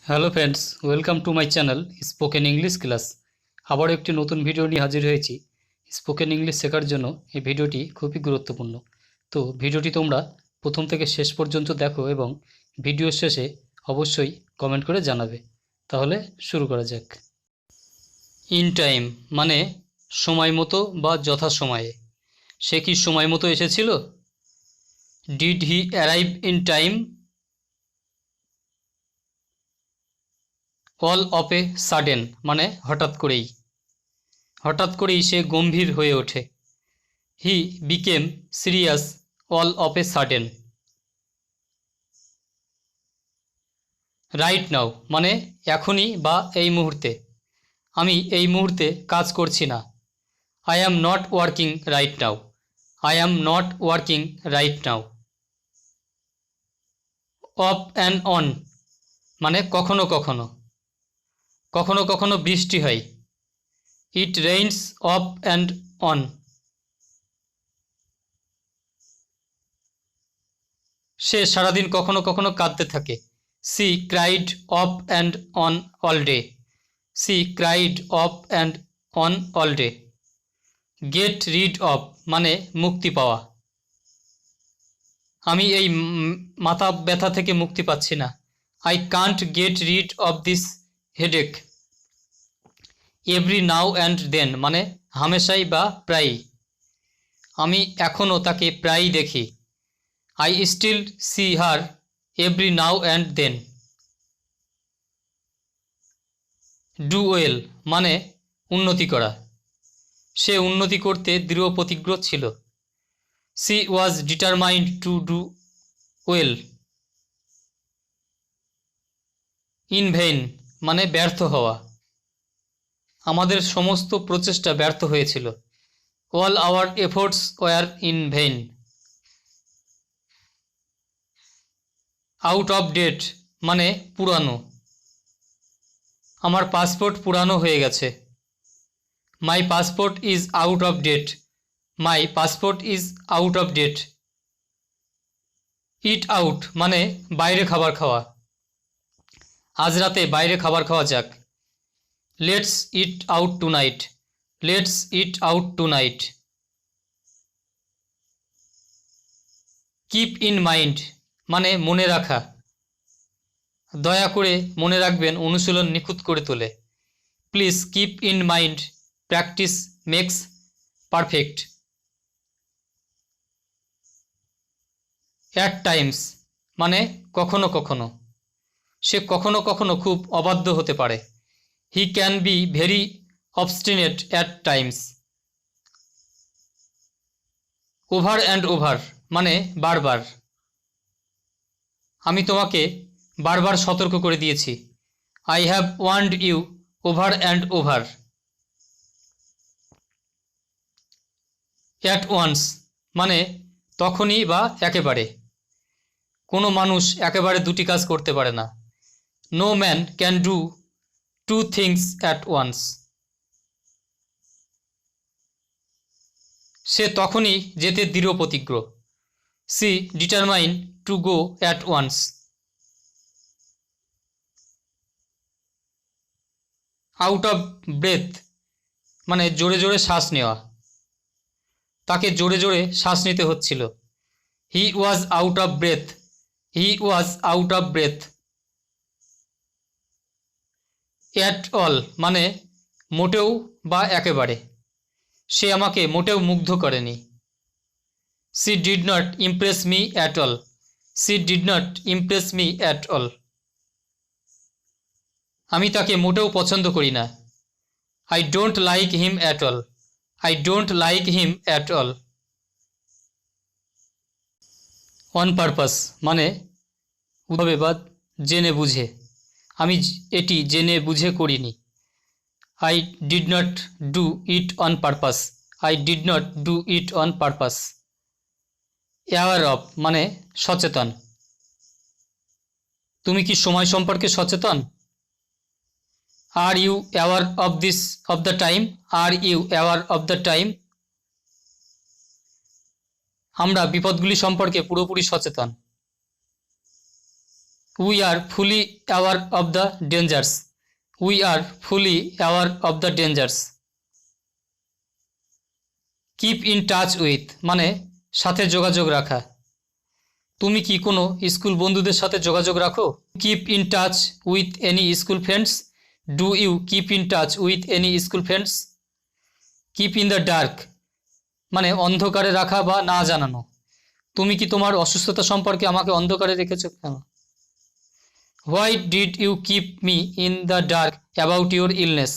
Hello friends, welcome to my channel spoken English class. আবার একটি নতুন ভিডিও নিয়ে হাজির হয়েছি। স্পোকেন ইংলিশ শেখার জন্য এই ভিডিওটি খুবই গুরুত্বপূর্ণ। তো ভিডিওটি তোমরা প্রথম থেকে শেষ পর্যন্ত দেখো এবং ভিডিওর শেষে অবশ্যই কমেন্ট করে জানাবে। তাহলে শুরু করা যাক। ইন টাইম মানে সময় মতো বা যথাসময়ে। সে কি সময় মতো এসেছিল? Did he arrive in time? All of a sudden মানে হঠাৎ করেই সে গম্ভীর হয়ে ওঠে। He became serious all of a sudden. Right now মানে এখনই বা এই মুহূর্তে। আমি এই মুহূর্তে কাজ করছি না। I am not working right now. I am not working right now. Off and on মানে কখনো কখনো। কখনো কখনো বৃষ্টি হয়। It rains off and on. সে সারাদিন কখনো কখনো কাঁদতে থাকে। She cried off and on all day. She cried off and on all day. Get rid of মানে মুক্তি পাওয়া। আমি এই মাথা ব্যথা থেকে মুক্তি পাচ্ছি না। I can't get rid of this headache. Every now and then মানে হামেশাই বা প্রায়ই। আমি এখনও তাকে প্রায়ই দেখি। I still see her every now and then. Do well মানে উন্নতি করা। সে উন্নতি করতে দৃঢ় প্রতিজ্ঞ ছিল। She was determined to do well. In vain মানে ব্যর্থ হওয়া। আমাদের সমস্ত প্রচেষ্টা ব্যর্থ হয়েছিল। All our efforts were in vain. Out of date মানে পুরানো। আমার পাসপোর্ট পুরানো হয়ে গেছে। My passport is out of date. My passport is out of date. Eat out মানে বাইরে খাবার খাওয়া। আজ রাতে বাইরে খাবার খাওয়া যাক। Let's it out to night. Let's it out to night. Keep in mind মানে মনে রাখা। দয়া করে মনে রাখবেন, অনুশীলন নিখুঁত করে তোলে। Please keep in mind, practice makes perfect. At times মানে কখনো কখনো। সে কখনো কখনো খুব অবাধ্য হতে পারে। He can be very obstinate at times. Over and over মানে বারবার। আমি তোমাকে বারবার সতর্ক করে দিয়েছি। I have warned you over and over. At once মানে তখনই বা একেবারে। কোনো মানুষ একেবারে দুটি কাজ করতে পারে না। No man can do two things at once. সে তখনই যেতে দৃঢ় প্রতিজ্ঞ। She determine to go at once. Out of breath মানে জোরে জোরে শ্বাস নেওয়া। তাকে জোরে জোরে শ্বাস নিতে হচ্ছিল। He was out of breath. He was out of breath. At all মানে মোটেও বা একেবারে। সে আমাকে মোটেও মুগ্ধ করেনি। She did not impress me at all. She did not impress me at all. আমি তাকে মোটেও পছন্দ করি না। I don't like him at all. I don't like him at all. On purpose মানে উদ্ভাবে বা জেনে বুঝে। আমি এটি জেনে বুঝে করিনি। I did not do it on purpose. I did not do it on purpose. Aware of মানে সচেতন। তুমি কি সময় সম্পর্কে সচেতন? Are you aware of this of the time? Are you aware of the time? আমরা বিপদগুলি সম্পর্কে পুরোপুরি সচেতন। We are fully aware of the dangers. We are fully aware of the dangers. Keep in touch with মানে সাথে যোগাযোগ রাখা। তুমি কি কোনো স্কুল বন্ধুদের সাথে যোগাযোগ রাখো? Keep in touch with any school friends. Do you keep in touch with any school friends? Keep in the dark মানে অন্ধকারে রাখা বা না জানানো। তুমি কি তোমার অসুস্থতা সম্পর্কে আমাকে অন্ধকারে রেখেছো কেন? Why did you keep me in the dark about your illness?